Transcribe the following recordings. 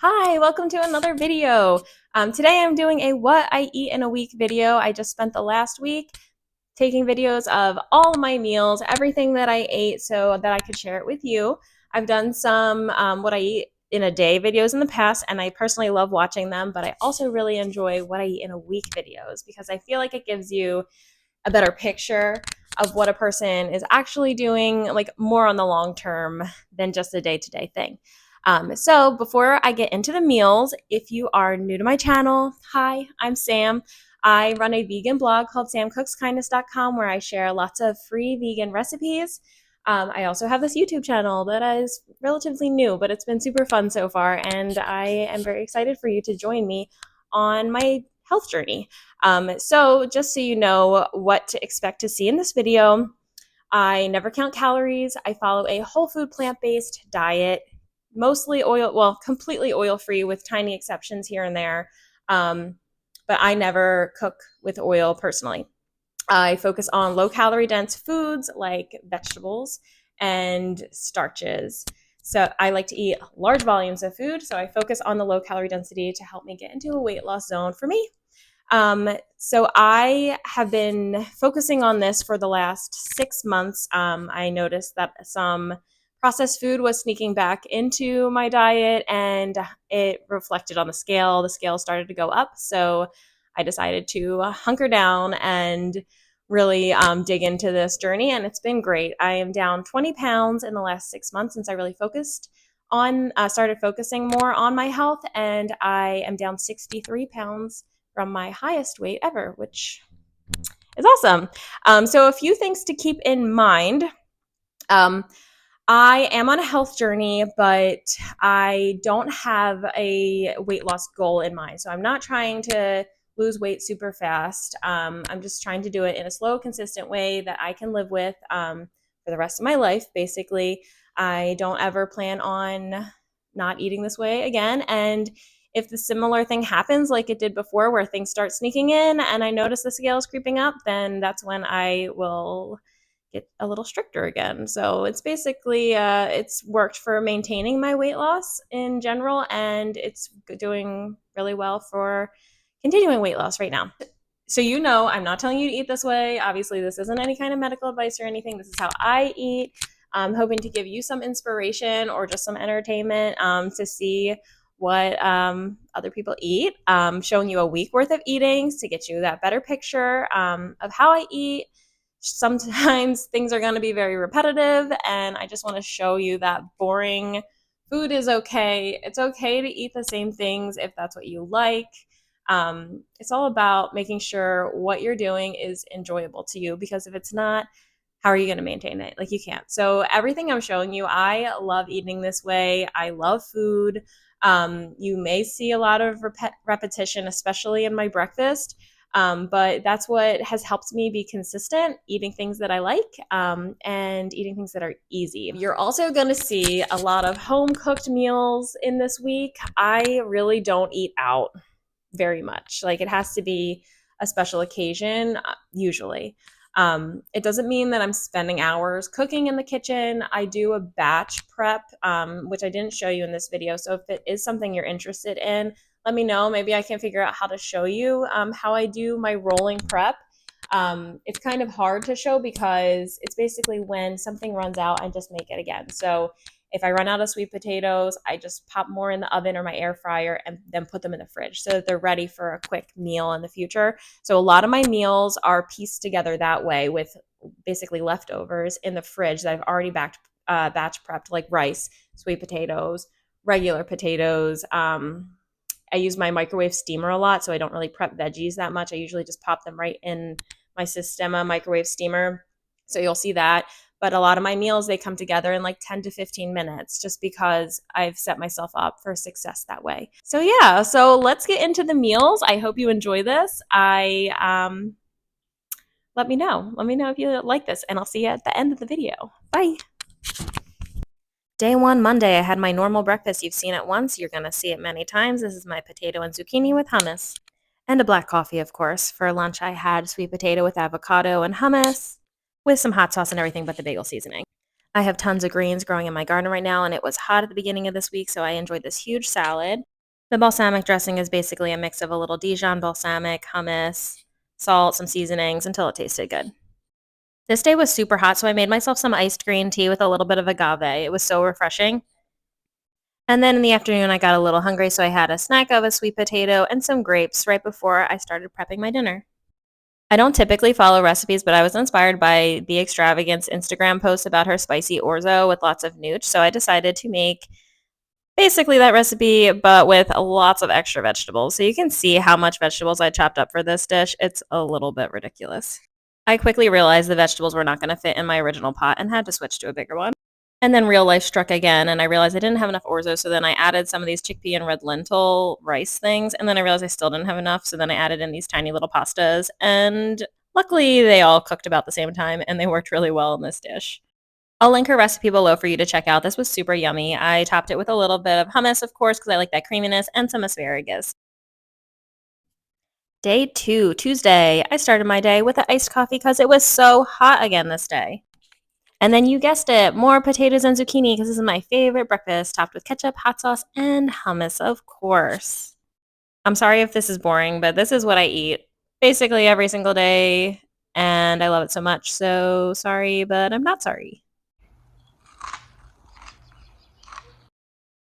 Hi, welcome to another video. Today I'm doing a what I eat in a week video. I just spent the last week taking videos of all of my meals, everything that I ate so that I could share it with you. I've done some what I eat in a day videos in the past, and I personally love watching them, but I also really enjoy what I eat in a week videos because I feel like it gives you a better picture of what a person is actually doing, like more on the long term than just a day-to-day thing. So before I get into the meals, if you are new to my channel, hi, I'm Sam. I run a vegan blog called samcookskindness.com where I share lots of free vegan recipes. I also have this YouTube channel that is relatively new, but it's been super fun so far, and I am very excited for you to join me on my health journey. So just so you know what to expect to see in this video, I never count calories. I follow a whole food plant-based diet, mostly oil, well, completely oil-free with tiny exceptions here and there. But I never cook with oil personally. I focus on low-calorie dense foods like vegetables and starches. So I like to eat large volumes of food, so I focus on the low-calorie density to help me get into a weight loss zone for me. So I have been focusing on this for the last 6 months. I noticed that some processed food was sneaking back into my diet and it reflected on the scale. The scale started to go up. So I decided to hunker down and really dig into this journey. And it's been great. I am down 20 pounds in the last 6 months since I really started focusing more on my health. And I am down 63 pounds from my highest weight ever, which is awesome. So a few things to keep in mind. I am on a health journey, but I don't have a weight loss goal in mind. So I'm not trying to lose weight super fast. I'm just trying to do it in a slow, consistent way that I can live with for the rest of my life, basically. I don't ever plan on not eating this way again. And if the similar thing happens like it did before, where things start sneaking in and I notice the scale is creeping up, then that's when I will get a little stricter again. So it's basically, it's worked for maintaining my weight loss in general, and it's doing really well for continuing weight loss right now. So I'm not telling you to eat this way. Obviously, this isn't any kind of medical advice or anything. This is how I eat. I'm hoping to give you some inspiration or just some entertainment to see what other people eat. Showing you a week worth of eating to get you that better picture of how I eat. Sometimes things are going to be very repetitive, and I just want to show you that boring food is okay. It's okay to eat the same things if that's what you like. It's all about making sure what you're doing is enjoyable to you, because if it's not, how are you going to maintain it? Like, you can't. So everything I'm showing you, I love eating this way. I love food. You may see a lot of repetition, especially in my breakfast. But that's what has helped me be consistent, eating things that I like and eating things that are easy. You're also going to see a lot of home cooked meals in this week. I really don't eat out very much. Like, it has to be a special occasion, usually. It doesn't mean that I'm spending hours cooking in the kitchen. I do a batch prep, which I didn't show you in this video. So if it is something you're interested in, let me know. Maybe I can figure out how to show you how I do my rolling prep. It's kind of hard to show because it's basically when something runs out, I just make it again. So if I run out of sweet potatoes, I just pop more in the oven or my air fryer and then put them in the fridge so that they're ready for a quick meal in the future. So a lot of my meals are pieced together that way, with basically leftovers in the fridge that I've already batch prepped, like rice, sweet potatoes, regular potatoes. I use my microwave steamer a lot, so I don't really prep veggies that much. I usually just pop them right in my Sistema microwave steamer. So you'll see that. But a lot of my meals, they come together in like 10 to 15 minutes just because I've set myself up for success that way. So yeah, so let's get into the meals. I hope you enjoy this. Let me know. Let me know if you like this, and I'll see you at the end of the video. Bye. Day one, Monday, I had my normal breakfast. You've seen it once. You're going to see it many times. This is my potato and zucchini with hummus. And a black coffee, of course. For lunch, I had sweet potato with avocado and hummus, with some hot sauce and everything but the bagel seasoning. I have tons of greens growing in my garden right now, and it was hot at the beginning of this week, so I enjoyed this huge salad. The balsamic dressing is basically a mix of a little Dijon balsamic, hummus, salt, some seasonings until it tasted good. This day was super hot, so I made myself some iced green tea with a little bit of agave. It was so refreshing. And then in the afternoon, I got a little hungry, so I had a snack of a sweet potato and some grapes right before I started prepping my dinner. I don't typically follow recipes, but I was inspired by the Extravagance Instagram post about her spicy orzo with lots of nooch, so I decided to make basically that recipe, but with lots of extra vegetables. So you can see how much vegetables I chopped up for this dish. It's a little bit ridiculous. I quickly realized the vegetables were not going to fit in my original pot and had to switch to a bigger one. And then real life struck again, and I realized I didn't have enough orzo, so then I added some of these chickpea and red lentil rice things, and then I realized I still didn't have enough, so then I added in these tiny little pastas, and luckily they all cooked about the same time, and they worked really well in this dish. I'll link her recipe below for you to check out. This was super yummy. I topped it with a little bit of hummus, of course, because I like that creaminess, and some asparagus. Day 2, Tuesday. I started my day with an iced coffee because it was so hot again this day. And then you guessed it, more potatoes and zucchini because this is my favorite breakfast, topped with ketchup, hot sauce, and hummus, of course. I'm sorry if this is boring, but this is what I eat basically every single day, and I love it so much. So sorry, but I'm not sorry.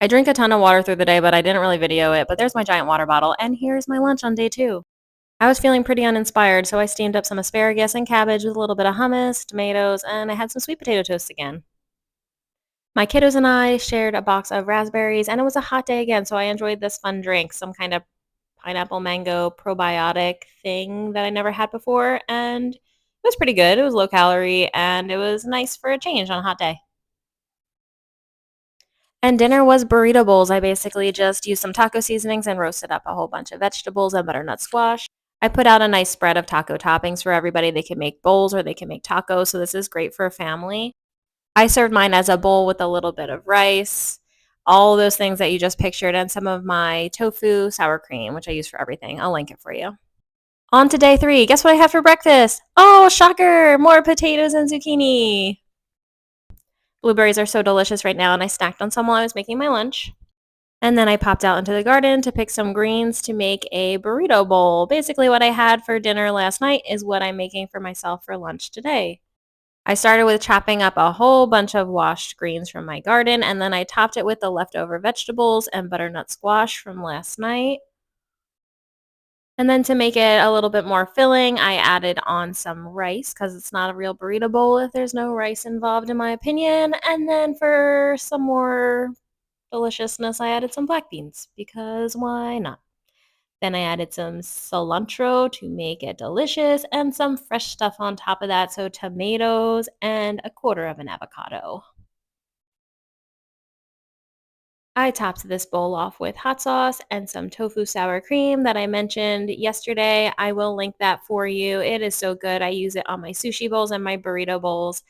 I drink a ton of water through the day, but I didn't really video it. But there's my giant water bottle, and here's my lunch on day 2. I was feeling pretty uninspired, so I steamed up some asparagus and cabbage with a little bit of hummus, tomatoes, and I had some sweet potato toast again. My kiddos and I shared a box of raspberries, and it was a hot day again, so I enjoyed this fun drink, some kind of pineapple mango probiotic thing that I never had before, and it was pretty good. It was low calorie, and it was nice for a change on a hot day. And dinner was burrito bowls. I basically just used some taco seasonings and roasted up a whole bunch of vegetables and butternut squash. I put out a nice spread of taco toppings for everybody. They can make bowls or they can make tacos, so this is great for a family. I served mine as a bowl with a little bit of rice, all those things that you just pictured, and some of my tofu sour cream, which I use for everything. I'll link it for you. On to day 3. Guess what I had for breakfast? Oh, shocker! More potatoes and zucchini. Blueberries are so delicious right now, and I snacked on some while I was making my lunch. And then I popped out into the garden to pick some greens to make a burrito bowl. Basically, what I had for dinner last night is what I'm making for myself for lunch today. I started with chopping up a whole bunch of washed greens from my garden, and then I topped it with the leftover vegetables and butternut squash from last night. And then to make it a little bit more filling, I added on some rice because it's not a real burrito bowl if there's no rice involved, in my opinion. And then for some more deliciousness, I added some black beans because why not? Then I added some cilantro to make it delicious and some fresh stuff on top of that. So tomatoes and a quarter of an avocado. I topped this bowl off with hot sauce and some tofu sour cream that I mentioned yesterday. I will link that for you. It is so good. I use it on my sushi bowls and my burrito bowls,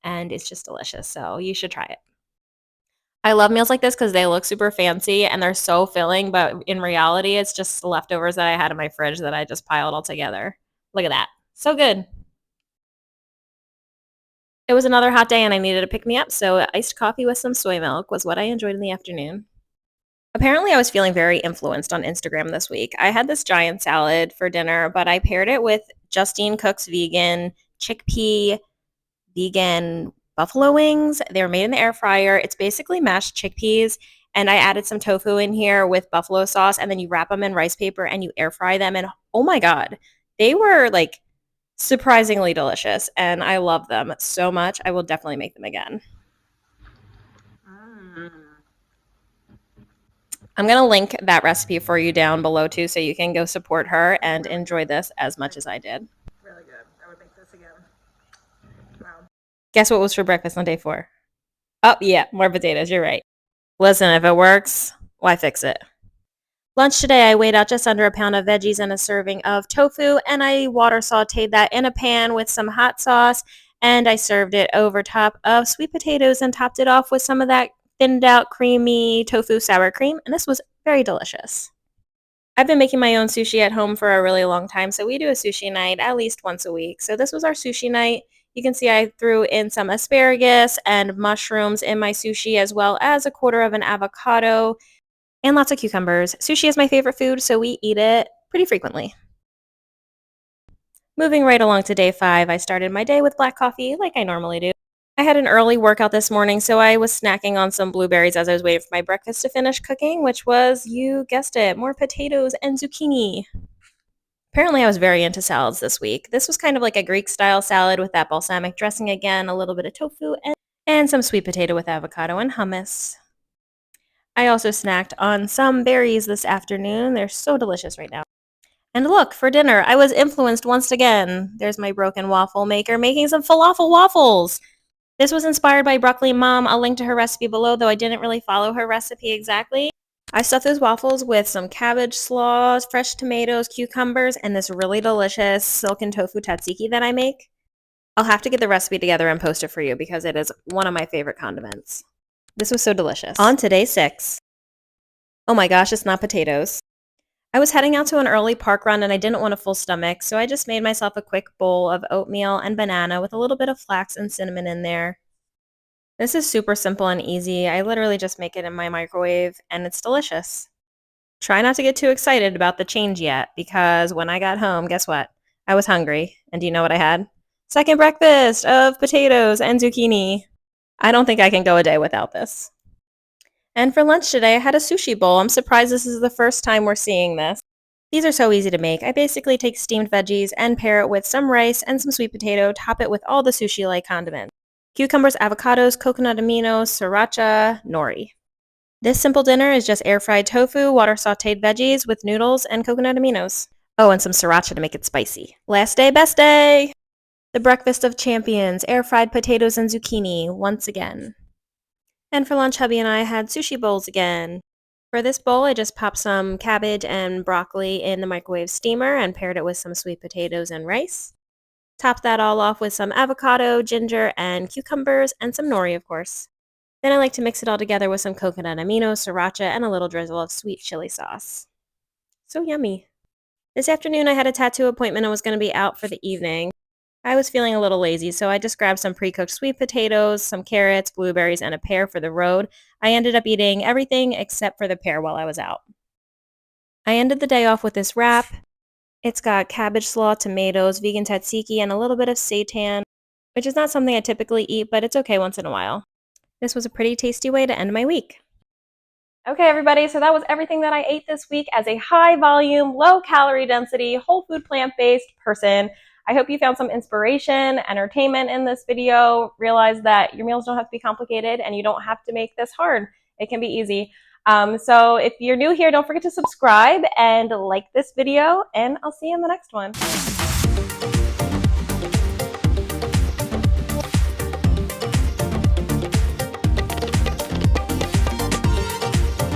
and it's just delicious. So you should try it. I love meals like this because they look super fancy and they're so filling, but in reality, it's just leftovers that I had in my fridge that I just piled all together. Look at that. So good. It was another hot day and I needed to pick me up, so iced coffee with some soy milk was what I enjoyed in the afternoon. Apparently, I was feeling very influenced on Instagram this week. I had this giant salad for dinner, but I paired it with Justine Cook's vegan chickpea vegan buffalo wings. They were made in the air fryer. It's basically mashed chickpeas, and I added some tofu in here with buffalo sauce, and then you wrap them in rice paper and you air fry them. And oh my God, they were like surprisingly delicious, and I love them so much. I will definitely make them again. I'm going to link that recipe for you down below too, so you can go support her and enjoy this as much as I did. Really good. I would make this again. Wow. Guess what was for breakfast on day 4? Oh, yeah, more potatoes. You're right. Listen, if it works, why fix it? Lunch today, I weighed out just under a pound of veggies and a serving of tofu, and I water sauteed that in a pan with some hot sauce, and I served it over top of sweet potatoes and topped it off with some of that thinned out creamy tofu sour cream, and this was very delicious. I've been making my own sushi at home for a really long time, so we do a sushi night at least once a week. So this was our sushi night. You can see I threw in some asparagus and mushrooms in my sushi as well as a quarter of an avocado. and lots of cucumbers. Sushi is my favorite food, so we eat it pretty frequently. Moving right along to day 5, I started my day with black coffee like I normally do. I had an early workout this morning, so I was snacking on some blueberries as I was waiting for my breakfast to finish cooking, which was, you guessed it, more potatoes and zucchini. Apparently, I was very into salads this week. This was kind of like a Greek-style salad with that balsamic dressing again, a little bit of tofu, and some sweet potato with avocado and hummus. I also snacked on some berries this afternoon. They're so delicious right now. And look, for dinner, I was influenced once again. There's my broken waffle maker making some falafel waffles. This was inspired by Broccoli Mom. I'll link to her recipe below, though I didn't really follow her recipe exactly. I stuffed those waffles with some cabbage slaw, fresh tomatoes, cucumbers, and this really delicious silken tofu tzatziki that I make. I'll have to get the recipe together and post it for you because it is one of my favorite condiments. This was so delicious. On to day 6. Oh my gosh, it's not potatoes. I was heading out to an early park run and I didn't want a full stomach, so I just made myself a quick bowl of oatmeal and banana with a little bit of flax and cinnamon in there. This is super simple and easy. I literally just make it in my microwave and it's delicious. Try not to get too excited about the change yet because when I got home, guess what? I was hungry. And do you know what I had? Second breakfast of potatoes and zucchini. I don't think I can go a day without this. And for lunch today, I had a sushi bowl. I'm surprised this is the first time we're seeing this. These are so easy to make. I basically take steamed veggies and pair it with some rice and some sweet potato, top it with all the sushi-like condiments. Cucumbers, avocados, coconut aminos, sriracha, nori. This simple dinner is just air-fried tofu, water-sauteed veggies with noodles and coconut aminos. Oh, and some sriracha to make it spicy. Last day, best day! The breakfast of champions, air-fried potatoes and zucchini, once again. And for lunch, hubby and I had sushi bowls again. For this bowl, I just popped some cabbage and broccoli in the microwave steamer and paired it with some sweet potatoes and rice. Topped that all off with some avocado, ginger, and cucumbers, and some nori, of course. Then I like to mix it all together with some coconut aminos, sriracha, and a little drizzle of sweet chili sauce. So yummy. This afternoon, I had a tattoo appointment and was going to be out for the evening. I was feeling a little lazy, so I just grabbed some pre-cooked sweet potatoes, some carrots, blueberries, and a pear for the road. I ended up eating everything except for the pear while I was out. I ended the day off with this wrap. It's got cabbage slaw, tomatoes, vegan tzatziki, and a little bit of seitan, which is not something I typically eat, but it's okay once in a while. This was a pretty tasty way to end my week. Okay, everybody, so that was everything that I ate this week as a high volume, low calorie density, whole food plant-based person. I hope you found some inspiration, entertainment in this video. Realize that your meals don't have to be complicated and you don't have to make this hard. It can be easy. So if you're new here, don't forget to subscribe and like this video, and I'll see you in the next one.